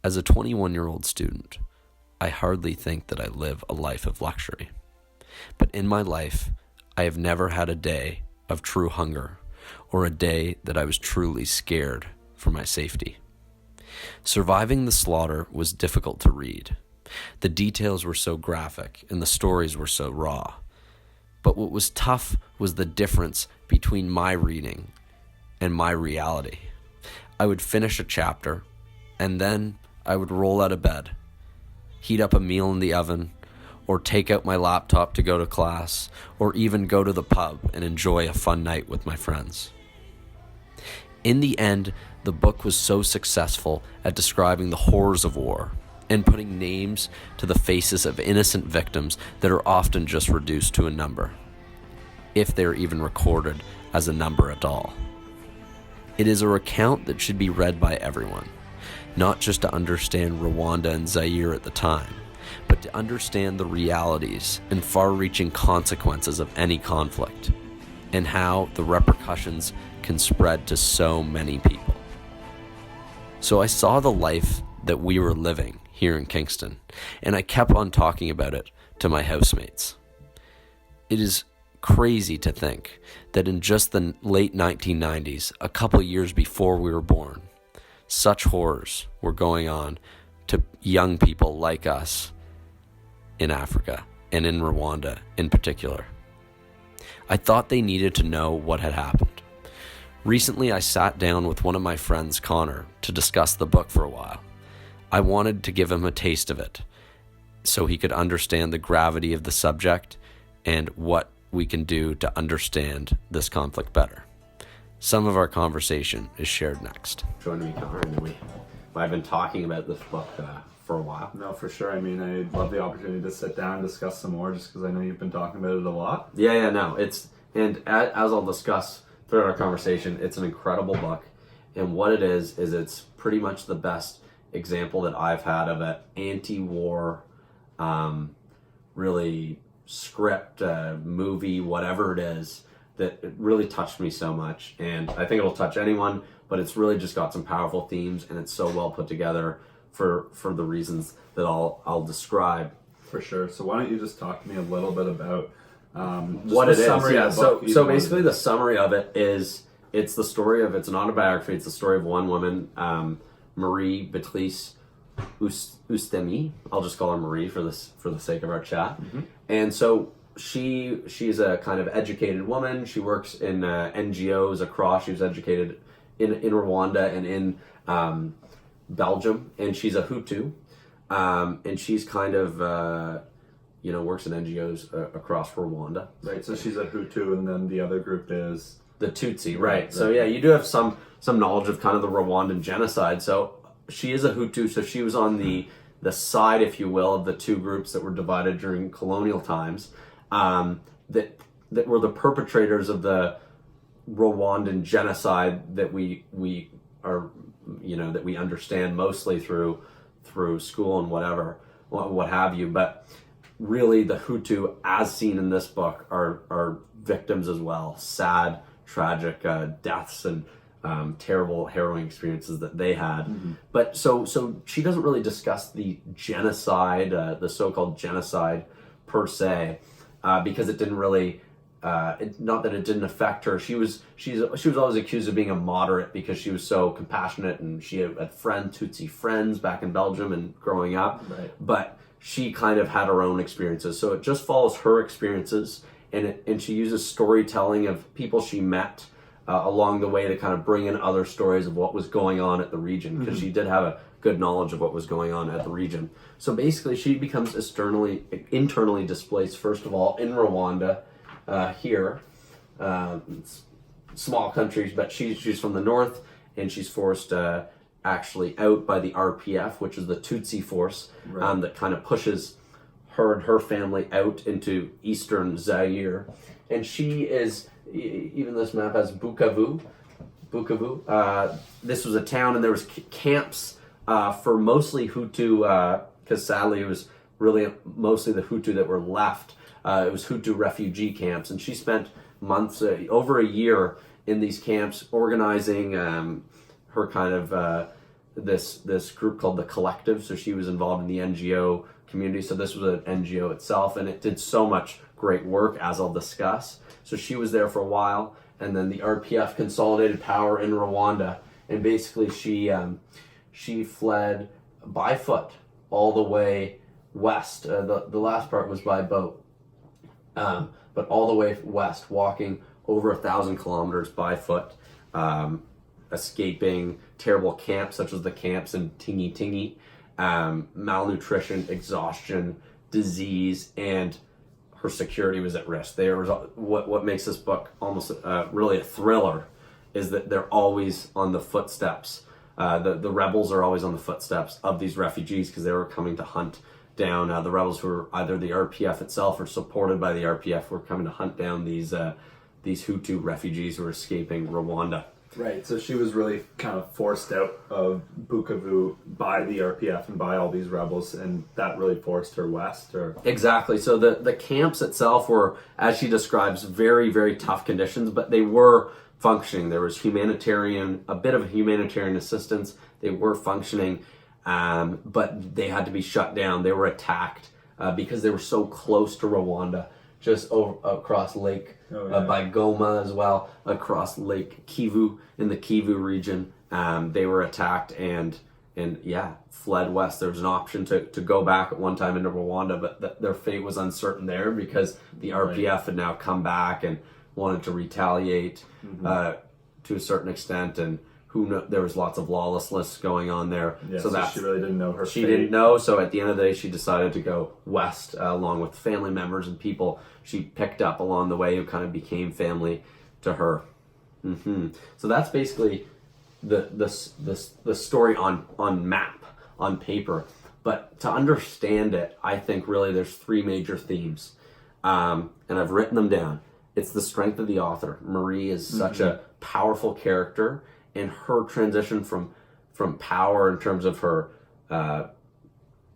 As a 21-year-old student, I hardly think that I live a life of luxury. But in my life, I have never had a day of true hunger or a day that I was truly scared for my safety. Surviving the slaughter was difficult to read. The details were so graphic and the stories were so raw. But what was tough was the difference between my reading and my reality. I would finish a chapter, and then I would roll out of bed, heat up a meal in the oven, or take out my laptop to go to class, or even go to the pub and enjoy a fun night with my friends. In the end, the book was so successful at describing the horrors of war and putting names to the faces of innocent victims that are often just reduced to a number, if they're even recorded as a number at all. It is a recount that should be read by everyone, not just to understand Rwanda and Zaire at the time, but to understand the realities and far-reaching consequences of any conflict, and how the repercussions can spread to so many people. So I saw the life that we were living here in Kingston, and I kept on talking about it to my housemates. It is crazy to think that in just the late 1990s, a couple years before we were born, such horrors were going on to young people like us in Africa and in Rwanda in particular. I thought they needed to know what had happened. Recently, I sat down with one of my friends, Connor, to discuss the book for a while. I wanted to give him a taste of it so he could understand the gravity of the subject and what we can do to understand this conflict better. Some of our conversation is shared next. Joining me, Connor, and I've been talking about this book for a while. No, for sure. I mean, I'd love the opportunity to sit down and discuss some more, just because I know you've been talking about it a lot. No. And as I'll discuss throughout our conversation, it's an incredible book. And what it is it's pretty much the best example that I've had of an anti-war, really script, movie, whatever it is, that it really touched me so much. And I think it'll touch anyone, but it's really just got some powerful themes, and it's so well put together for the reasons that I'll describe. For sure. So why don't you just talk to me a little bit about what it is? Yeah. So basically, the summary of it is it's an autobiography. It's the story of one woman, Marie Beatrice Ustemi. I'll just call her Marie for the sake of our chat. Mm-hmm. And so she's a kind of educated woman. She works in NGOs across. She was educated in Rwanda and in Belgium, and she's a Hutu, and she's kind of works in NGOs across Rwanda. Right. So she's a Hutu, and then the other group is the Tutsi. Right. So yeah, you do have some knowledge of kind of the Rwandan genocide. So she is a Hutu. So she was on the side, if you will, of the two groups that were divided during colonial times, that were the perpetrators of the Rwandan genocide that we are, that we understand mostly through school and what have you. But really, the Hutu, as seen in this book, are victims as well. Sad, tragic deaths and terrible, harrowing experiences that they had. Mm-hmm. But so she doesn't really discuss the genocide, the so-called genocide per se, because it didn't really. Not that it didn't affect her. She was always accused of being a moderate because she was so compassionate, and she had Tutsi friends back in Belgium and growing up. Right. But she kind of had her own experiences, so it just follows her experiences, and she uses storytelling of people she met along the way to kind of bring in other stories of what was going on at the region, because she did have a good knowledge of what was going on at the region. So basically, she becomes internally displaced, first of all, in Rwanda. Here, small countries, but she's from the north, and she's forced actually out by the RPF, which is the Tutsi force, right, that kind of pushes her and her family out into eastern Zaire. And she is, even this map has Bukavu. This was a town, and there was camps for mostly Hutu, because sadly it was really mostly the Hutu that were left. It was Hutu refugee camps, and she spent months, over a year, in these camps, organizing her kind of this group called the Collective. So she was involved in the NGO community. So this was an NGO itself, and it did so much great work, as I'll discuss. So she was there for a while, and then the RPF consolidated power in Rwanda, and basically she fled by foot all the way west. The last part was by boat, but all the way west, walking over 1,000 kilometers by foot, escaping terrible camps such as the camps in Tingi Tingi, malnutrition, exhaustion, disease, and her security was at risk. There was what makes this book almost really a thriller is that they're always on the footsteps. The rebels are always on the footsteps of these refugees because they were coming to hunt down the rebels who were either the RPF itself or supported by the RPF were coming to hunt down these Hutu refugees who were escaping Rwanda. Right, so she was really kind of forced out of Bukavu by the RPF and by all these rebels, and that really forced her west, or... Exactly. So the camps itself were, as she describes, very, very tough conditions, but they were functioning. There was a bit of humanitarian assistance. They were functioning, but they had to be shut down. They were attacked because they were so close to Rwanda, just across Lake by Goma as well, across Lake Kivu in the Kivu region. They were attacked and fled west. There was an option to go back at one time into Rwanda, but their fate was uncertain there because the RPF had now come back and wanted to retaliate to a certain extent, and there was lots of lawlessness going on there. Yeah, so she really didn't know her fate. She didn't know, so at the end of the day, she decided to go west along with family members and people she picked up along the way who kind of became family to her. So that's basically the story on map, on paper. But to understand it, I think really there's three major themes, and I've written them down. It's the strength of the author. Marie is such a powerful character, and her transition from power in terms of her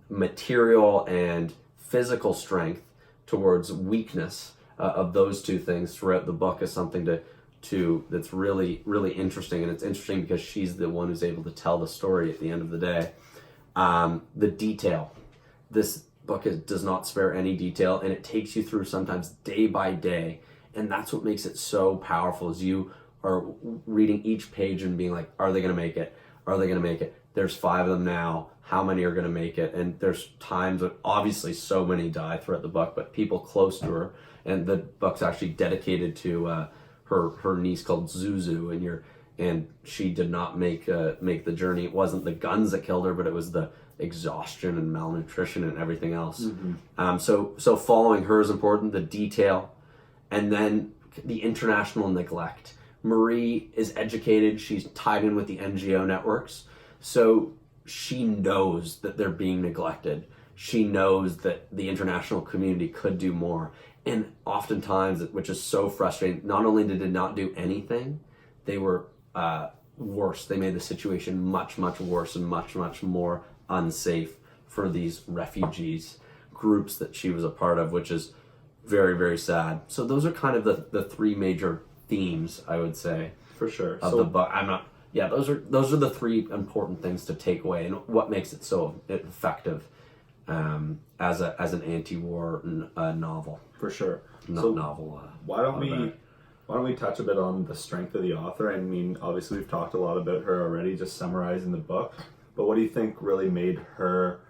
material and physical strength towards weakness of those two things throughout the book is something that's really, really interesting. And it's interesting because she's the one who's able to tell the story at the end of the day. The detail. This book does not spare any detail, and it takes you through sometimes day by day. And that's what makes it so powerful, is you are reading each page and being like, are they going to make it? Are they going to make it? There's 5 of them now. How many are going to make it? And there's times that obviously so many die throughout the book, but people close to her. And the book's actually dedicated to her niece called Zuzu, and she did not make the journey. It wasn't the guns that killed her, but it was the exhaustion and malnutrition and everything else. So following her is important. The detail. And then the international neglect. Marie is educated. She's tied in with the NGO networks. So she knows that they're being neglected. She knows that the international community could do more. And oftentimes, which is so frustrating, not only did they not do anything, they were worse. They made the situation much, much worse and much, much more unsafe for these refugees groups that she was a part of, which is very, very sad. So those are kind of the 3 major themes, I would say, for sure, of the book. Those are the 3 important things to take away, and what makes it so effective as an anti-war novel. For sure. Novel. Why don't we touch a bit on the strength of the author? I mean, obviously we've talked a lot about her already, just summarizing the book. But what do you think really made her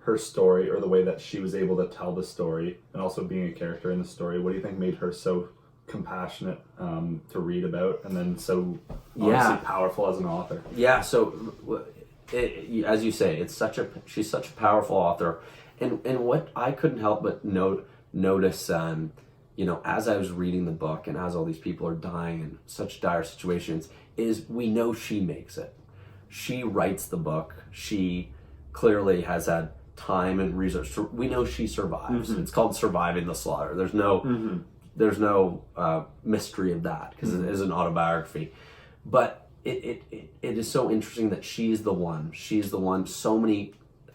her story, or the way that she was able to tell the story, and also being a character in the story? What do you think made her so compassionate to read about, and then so obviously powerful as an author? Yeah. So, as you say, she's such a powerful author, and what I couldn't help but notice, as I was reading the book, and as all these people are dying in such dire situations, is we know she makes it. She writes the book. She clearly has had time and research. We know she survives. It's called Surviving the Slaughter. There's no mystery of that, because it is an autobiography. But it is so interesting that she's the one. So many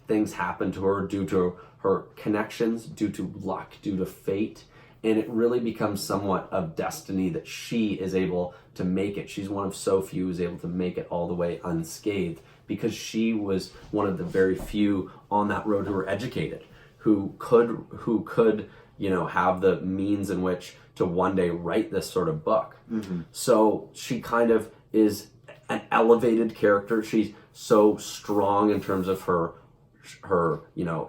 things happen to her due to her connections, due to luck, due to fate, and it really becomes somewhat of destiny that she is able to make it. She's one of so few who's able to make it all the way unscathed, because she was one of the very few on that road who were educated, who could have the means in which to one day write this sort of book. So she kind of is an elevated character. She's so strong in terms of her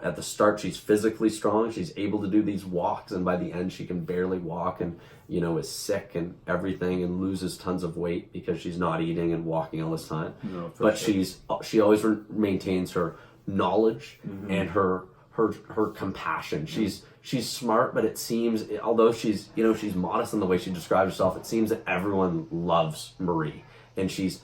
at the start she's physically strong. She's able to do these walks, and by the end she can barely walk, and is sick and everything, and loses tons of weight because she's not eating and walking all this time. But sure, she always maintains her knowledge and her compassion. She's smart, but it seems, although she's modest in the way she describes herself, it seems that everyone loves Marie, and she's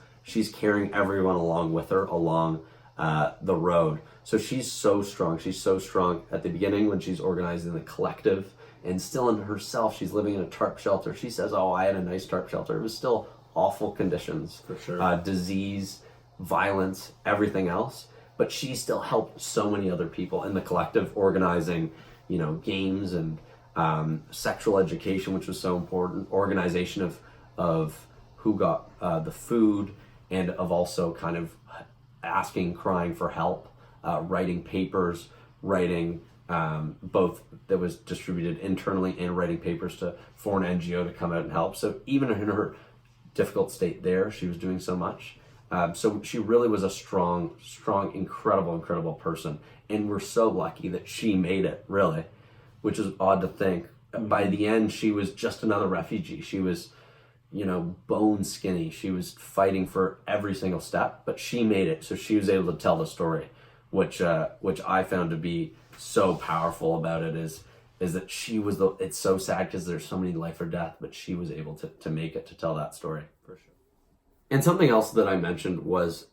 carrying everyone along with her along the road. So she's so strong. She's so strong at the beginning when she's organizing the collective, and still in herself, she's living in a tarp shelter. She says, "Oh, I had a nice tarp shelter." It was still awful conditions, for sure, disease, violence, everything else. But she still helped so many other people in the collective, organizing, games and sexual education, which was so important, organization of who got the food, and of also kind of crying for help, writing papers, writing both that was distributed internally, and writing papers to foreign NGO to come out and help. So even in her difficult state there, she was doing so much. So she really was a strong, incredible person. And we're so lucky that she made it, really, which is odd to think. By the end, she was just another refugee. She was, bone skinny. She was fighting for every single step, but she made it. So she was able to tell the story, which I found to be so powerful about it is that she was it's so sad because there's so many life or death, but she was able to make it, to tell that story. For sure. And something else that I mentioned was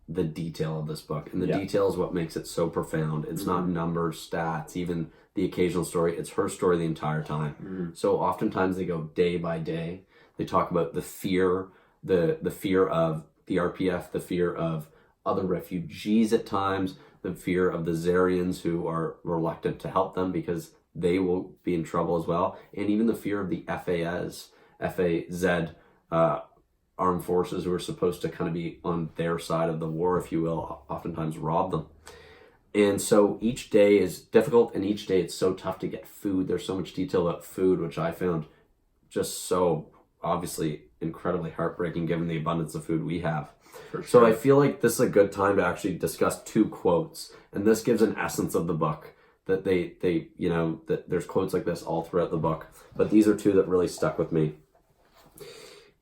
the detail of this book. And the detail is what makes it so profound. It's not numbers, stats, even the occasional story. It's her story the entire time. So oftentimes they go day by day. They talk about the fear, the fear of the RPF, the fear of other refugees at times, the fear of the Zarians who are reluctant to help them because they will be in trouble as well. And even the fear of the FAZ, armed forces who are supposed to kind of be on their side of the war, if you will, oftentimes rob them. And so each day is difficult, and each day it's so tough to get food. There's so much detail about food, which I found just so obviously incredibly heartbreaking given the abundance of food we have. Sure. So I feel like this is a good time to actually discuss two quotes, and this gives an essence of the book, that they that there's quotes like this all throughout the book, but these are two that really stuck with me.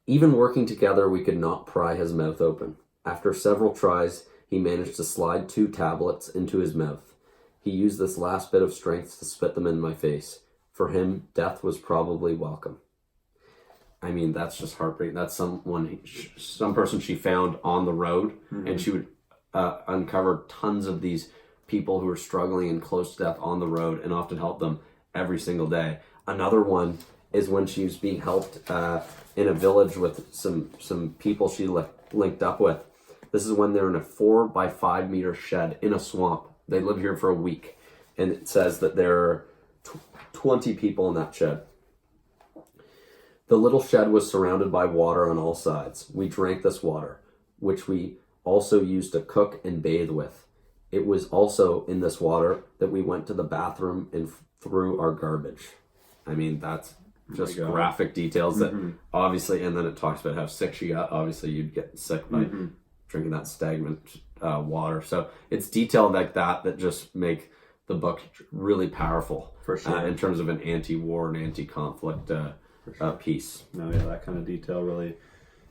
"Even working together, we could not pry his mouth open. After several tries, he managed to slide 2 tablets into his mouth. He used this last bit of strength to spit them in my face. For him, death was probably welcome." I mean, that's just heartbreaking. That's some person she found on the road, and she would uncover tons of these people who were struggling and close to death on the road, and often help them every single day. Another one is when she was being helped in a village with some people she linked up with. This is when they're in a 4 by 5 meter shed in a swamp. They live here for a week, and it says that there are 20 people in that shed. "The little shed was surrounded by water on all sides. We drank this water, which we also used to cook and bathe with. It was also in this water that we went to the bathroom and threw our garbage." I mean, that's just graphic details that obviously, and then it talks about how sick she got. Obviously, you'd get sick by drinking that stagnant water. So it's detail like that just make the book really powerful, for sure, in terms of an anti-war and anti-conflict piece. No, yeah, that kind of detail really,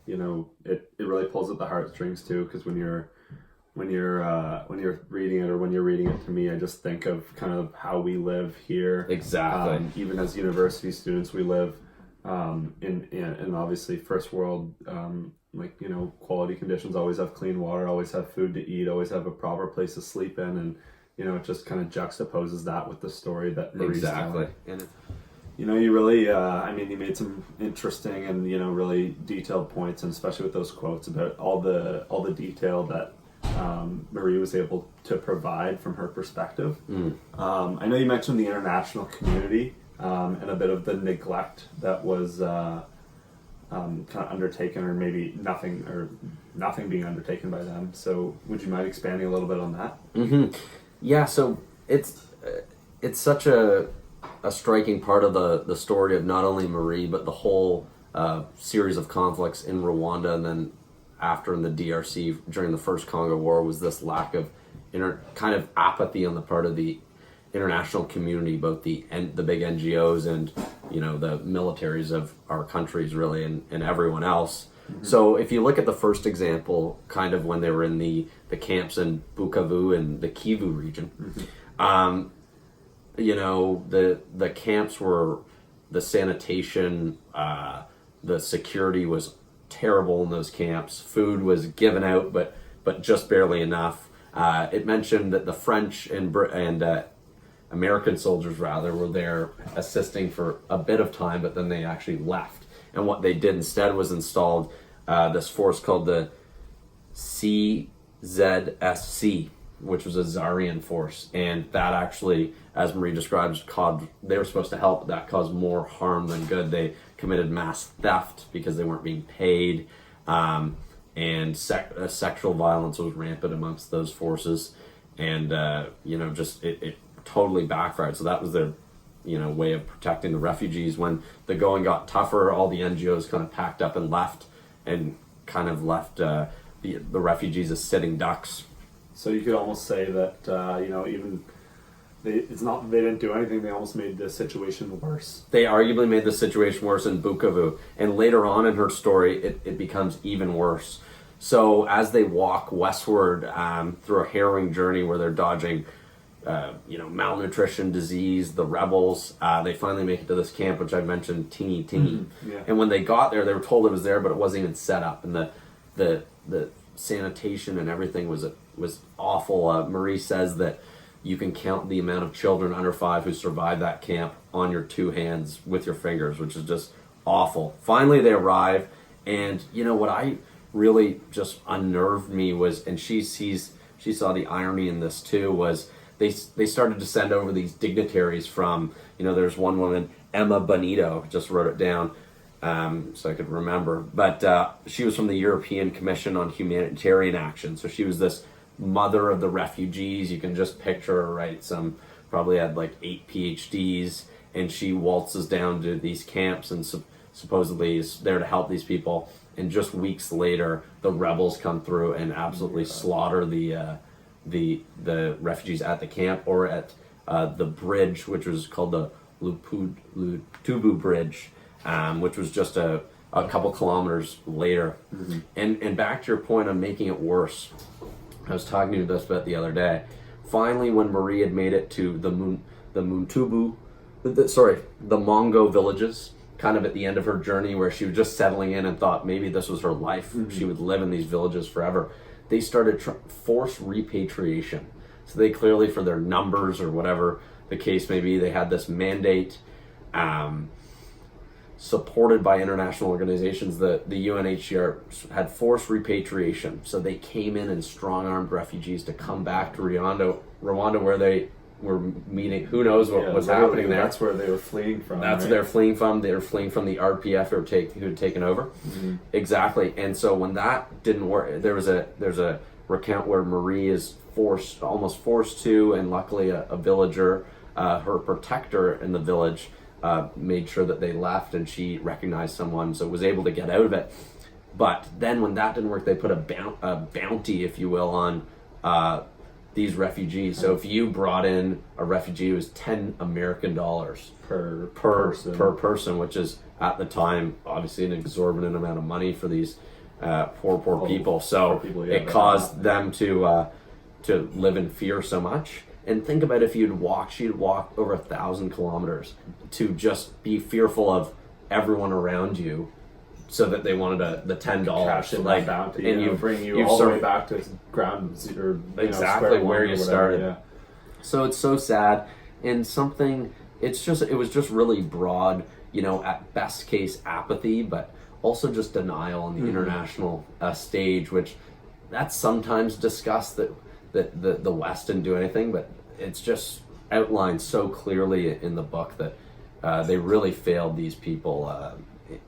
it really pulls at the heartstrings too. Because when you're reading it, or when you're reading it to me, I just think of kind of how we live here. Exactly. Even as university students, we live in obviously first world, quality conditions. Always have clean water, always have food to eat, always have a proper place to sleep in, and it just kind of juxtaposes that with the story that Marie's telling. You really, you made some interesting and really detailed points, and especially with those quotes about all the detail that Marie was able to provide from her perspective. I know you mentioned the international community and a bit of the neglect that was kind of undertaken, or maybe nothing being undertaken by them. So would you mind expanding a little bit on that? Mm-hmm. Yeah, so it's such a striking part of the story of not only Marie, but the whole series of conflicts in Rwanda, and then after in the DRC during the First Congo War, was this lack of kind of apathy on the part of the international community, both the big NGOs and the militaries of our countries, really, and everyone else. Mm-hmm. So if you look at the first example, kind of when they were in the camps in Bukavu and the Kivu region, mm-hmm. The camps were, the sanitation, the security was terrible in those camps. Food was given out, but just barely enough. It mentioned that the French and American soldiers, rather, were there assisting for a bit of time, but then they actually left. And what they did instead was installed this force called the CZSC, which was a Zarian force. And that actually, as Marie describes, they were supposed to help, but that caused more harm than good. They committed mass theft because they weren't being paid. And sexual violence was rampant amongst those forces. And, it totally backfired. So that was their way of protecting the refugees. When the going got tougher, all the NGOs kind of packed up and left the refugees as sitting ducks. So you could almost say that even they didn't do anything, they almost made the situation worse. They arguably made the situation worse in Bukavu, and later on in her story it becomes even worse. So as they walk westward through a harrowing journey where they're dodging malnutrition, disease, the rebels, they finally make it to this camp, which I mentioned, Tingi. Mm-hmm. Yeah. And when they got there, they were told it was there, but it wasn't even set up, and the sanitation and everything was awful. Marie says that you can count the amount of children under 5 who survived that camp on your 2 hands with your fingers, which is just awful. Finally, they arrive, and what I really just unnerved me was, and she saw the irony in this too, was they started to send over these dignitaries from, there's one woman, Emma Bonito, just wrote it down so I could remember, but she was from the European Commission on Humanitarian Action, so she was this mother of the refugees. You can just picture her, right? Probably had like 8 PhDs, and she waltzes down to these camps and supposedly is there to help these people, and just weeks later the rebels come through and absolutely slaughter the refugees at the camp, or at the bridge, which was called the Lutubu Bridge, which was just a couple kilometers later. Mm-hmm. And back to your point on making it worse, I was talking to you this about the other day. Finally, when Marie had made it to the Mongo villages, kind of at the end of her journey, where she was just settling in and thought maybe this was her life, mm-hmm. she would live in these villages forever, they started forced repatriation. So they clearly, for their numbers or whatever the case may be, they had this mandate supported by international organizations. The UNHCR had forced repatriation. So they came in and strong-armed refugees to come back to Rwanda, where they were meeting. Who knows what was happening there. That's where they were fleeing from. That's where they're fleeing from. They were fleeing from the RPF who had taken over. Mm-hmm. Exactly. And so when that didn't work, there's a recount where Marie is almost forced to, and luckily a villager, her protector in the village, made sure that they left, and she recognized someone, so was able to get out of it. But then when that didn't work, they put a bounty, if you will, on these refugees. So if you brought in a refugee, it was $10 American per person, which is at the time obviously an exorbitant amount of money for these poor people. So it caused them to live in fear so much. And think about if she'd walk over 1,000 kilometers to just be fearful of everyone around you, so that they wanted the $10, like bounty, and you bring you all the way back to ground zero, exactly where you started. Yeah. So it's so sad, and it was just really broad, at best case apathy, but also just denial on the mm-hmm. international stage, which that's sometimes discussed that the West didn't do anything, but it's just outlined so clearly in the book that they really failed these people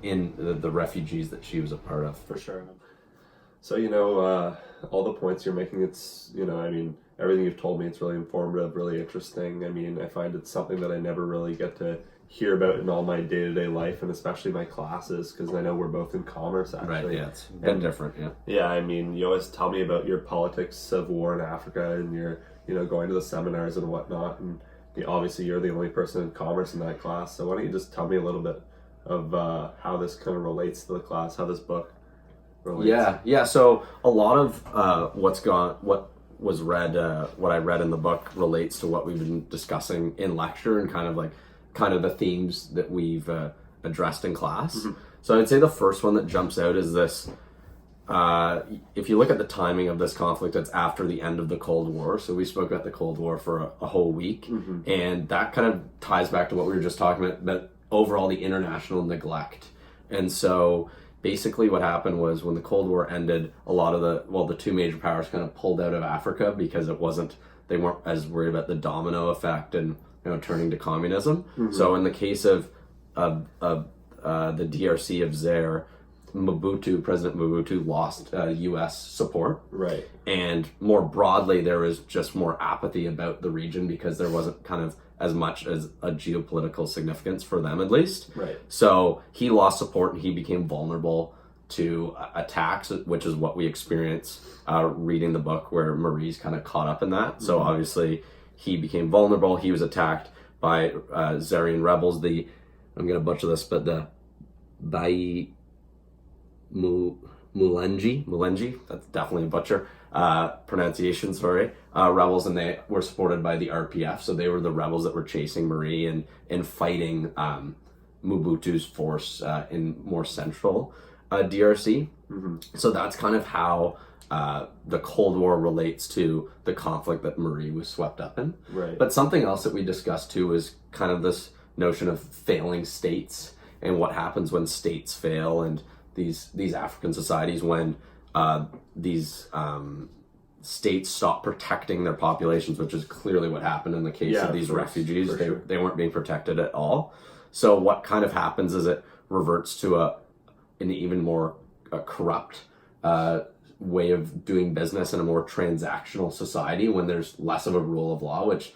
in the refugees that she was a part of. For sure. So, all the points you're making, it's, I mean, everything you've told me, it's really informative, really interesting. I mean, I find it's something that I never really get to hear about in all my day-to-day life, and especially my classes, because I know we're both in commerce, actually. Right, yeah, it's been different, yeah. Yeah, I mean, you always tell me about your politics of war in Africa, and you're, going to the seminars and whatnot, and obviously you're the only person in commerce in that class, so why don't you just tell me a little bit of how this kind of relates to the class, how this book relates? Yeah, so a lot of what I read in the book relates to what we've been discussing in lecture and kind of the themes that we've addressed in class. Mm-hmm. So I'd say the first one that jumps out is this. If you look at the timing of this conflict, it's after the end of the Cold War. So we spoke about the Cold War for a whole week. Mm-hmm. And that kind of ties back to what we were just talking about, but overall the international neglect. And so basically what happened was when the Cold War ended, a lot of the two major powers kind of pulled out of Africa because they weren't as worried about the domino effect and turning to communism. Mm-hmm. So in the case of the DRC of Zaire, President Mobutu lost U.S. support. Right. And more broadly, there was just more apathy about the region because there wasn't kind of as much as a geopolitical significance for them, at least. Right. So he lost support and he became vulnerable to attacks, which is what we experience reading the book where Marie's kind of caught up in that. Mm-hmm. So obviously he became vulnerable. He was attacked by Zairian rebels. I'm going to butcher this, but the Mulenji, that's definitely a butcher pronunciation, sorry, rebels, and they were supported by the RPF, so they were the rebels that were chasing Marie and fighting Mobutu's force in more central DRC. Mm-hmm. So that's kind of how the Cold War relates to the conflict that Marie was swept up in. Right. But something else that we discussed too is kind of this notion of failing states and what happens when states fail, and these African societies when these states stop protecting their populations, which is clearly what happened in the case of these refugees. They weren't being protected at all. So what kind of happens is it reverts to an even more corrupt way of doing business in a more transactional society when there's less of a rule of law, which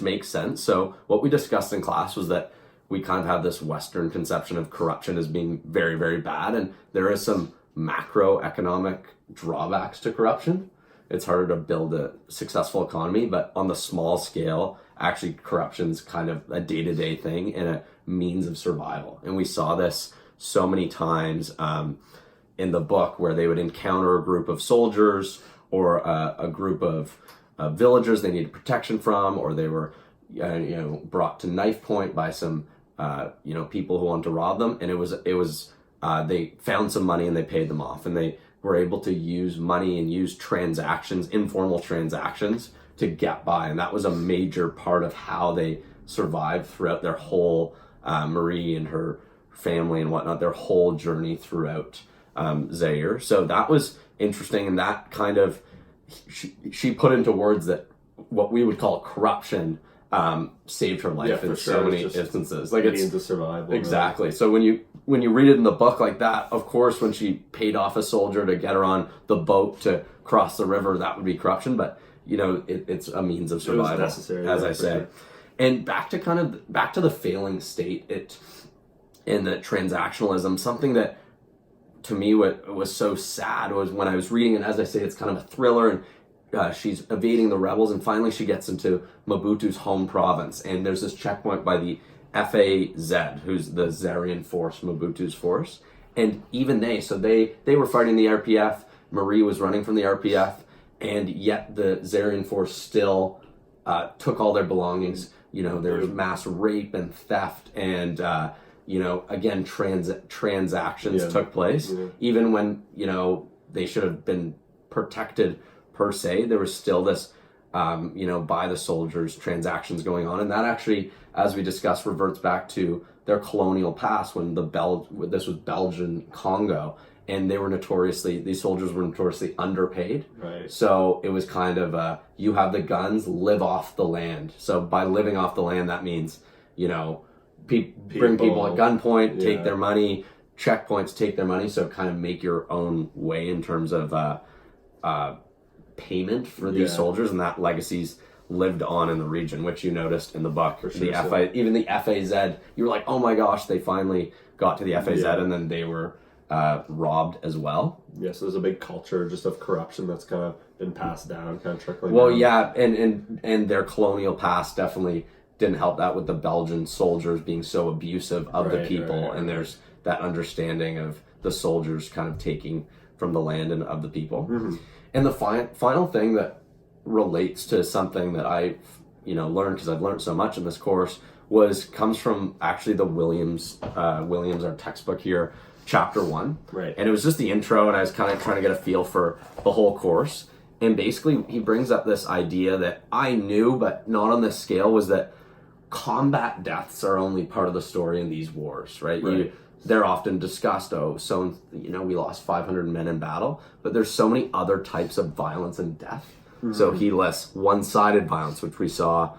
makes sense. So what we discussed in class was that we kind of have this Western conception of corruption as being very, very bad, and there is some macroeconomic drawbacks to corruption. It's harder to build a successful economy, but on the small scale, actually corruption's kind of a day-to-day thing and a means of survival. And we saw this so many times in the book where they would encounter a group of soldiers or a group of villagers they needed protection from, or they were brought to knife point by some people who wanted to rob them, and it was they found some money and they paid them off, and they were able to use money and use transactions, informal transactions, to get by, and that was a major part of how they survived throughout their whole Marie and her family and whatnot, their whole journey throughout Zaire. So that was interesting, and that kind of she put into words that what we would call corruption saved her life in so many instances. Like it's to survival. Exactly. Right? So when you read it in the book like that, of course, when she paid off a soldier to get her on the boat to cross the river, that would be corruption. But it's a means of survival, it was necessary, as I say. Sure. And back to the failing state, and the transactionalism. Something that to me what was so sad was when I was reading, and as I say, it's kind of a thriller, and she's evading the rebels, and finally she gets into Mobutu's home province, and there's this checkpoint by the FAZ, who's the Zairian force, Mobutu's force, and even they were fighting the RPF. Marie was running from the RPF, and yet the Zairian force still took all their belongings. There was mass rape and theft, and again, transactions took place. Yeah. Even when they should have been protected per se, there was still this by the soldiers transactions going on, and that actually, as we discussed, reverts back to their colonial past when this was Belgian Congo, and these soldiers were notoriously underpaid. Right. So it was kind of you have the guns, live off the land. So by living off the land, that means bring people at gunpoint, Yeah. take their money, checkpoints, take their money. So kind of make your own way in terms of payment for these soldiers, and that legacy's lived on in the region, which you noticed in the book. For sure, even the FAZ, you were like, oh my gosh, they finally got to the FAZ, and then they were robbed as well. Yes, there's a big culture just of corruption that's kind of been passed down, kind of trickling Well, down. yeah, and their colonial past definitely didn't help that, with the Belgian soldiers being so abusive of the people, and there's that understanding of the soldiers kind of taking from the land and of the people. Mm-hmm. And the final thing that relates to something that I learned, because I've learned so much in this course, comes from actually the Williams, our textbook here, chapter 1. Right. And it was just the intro, and I was kind of trying to get a feel for the whole course. And basically he brings up this idea that I knew, but not on this scale, was that combat deaths are only part of the story in these wars, right? They're often discussed, we lost 500 men in battle, but there's so many other types of violence and death. Mm-hmm. So he lists one-sided violence, which we saw,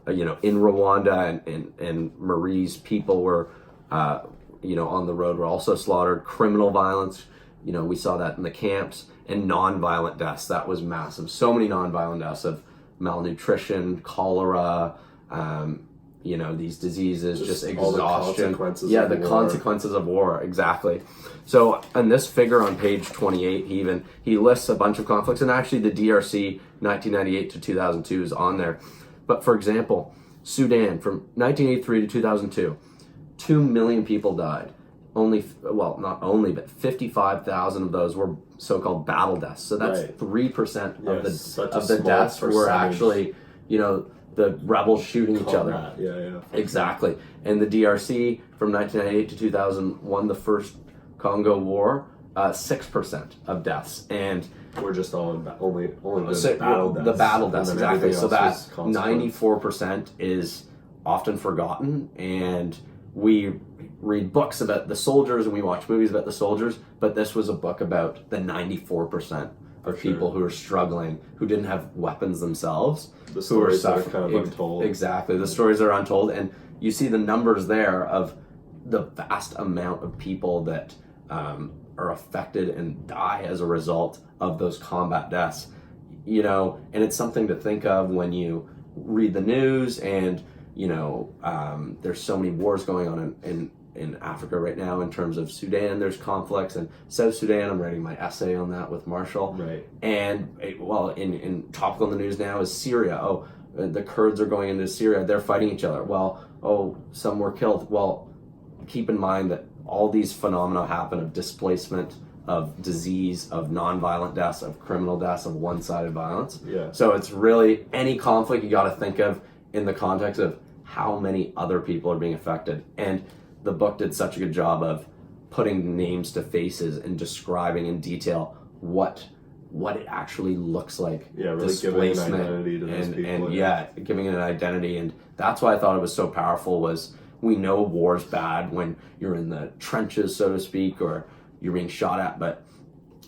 in Rwanda, and Marie's people were, on the road, were also slaughtered. Criminal violence, we saw that in the camps, and non-violent deaths. That was massive. So many non-violent deaths of malnutrition, cholera, these diseases, just exhaustion. The consequences of war, exactly. So in this figure on page 28, he lists a bunch of conflicts, and actually the DRC 1998 to 2002 is on there. But for example, Sudan from 1983 to 2002, 2 million people died. Not only, but 55,000 of those were so-called battle deaths. So that's 3% of the deaths were actually, the rebels shooting each other. Yeah. Exactly. And the DRC from 1998 to 2001, the first Congo War, 6% of deaths. And we're just only the battle deaths. The battle deaths, exactly. So that 94% is often forgotten, and we read books about the soldiers and we watch movies about the soldiers, but this was a book about the 94% of people who are struggling, who didn't have weapons themselves. The stories are kind of untold. Exactly. The stories are untold, and you see the numbers there of the vast amount of people that are affected and die as a result of those combat deaths. And it's something to think of when you read the news, and there's so many wars going on in Africa right now. In terms of Sudan, there's conflicts, and South Sudan, I'm writing my essay on that with Marshall. Right. And in topical in the news now is Syria. The Kurds are going into Syria. They're fighting each other. Some were killed. Well, keep in mind that all these phenomena happen of displacement, of disease, of non-violent deaths, of criminal deaths, of one-sided violence. Yeah. So it's really any conflict you got to think of in the context of how many other people are being affected. And the book did such a good job of putting names to faces and describing in detail what it actually looks like. Yeah, really giving an identity to those people. And giving it an identity. And that's why I thought it was so powerful. Was we know war's bad when you're in the trenches, so to speak, or you're being shot at, but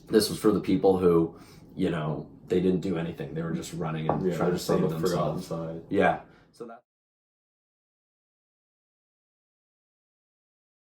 this was for the people who, they didn't do anything. They were just running and trying to save themselves. Side. Yeah. So that.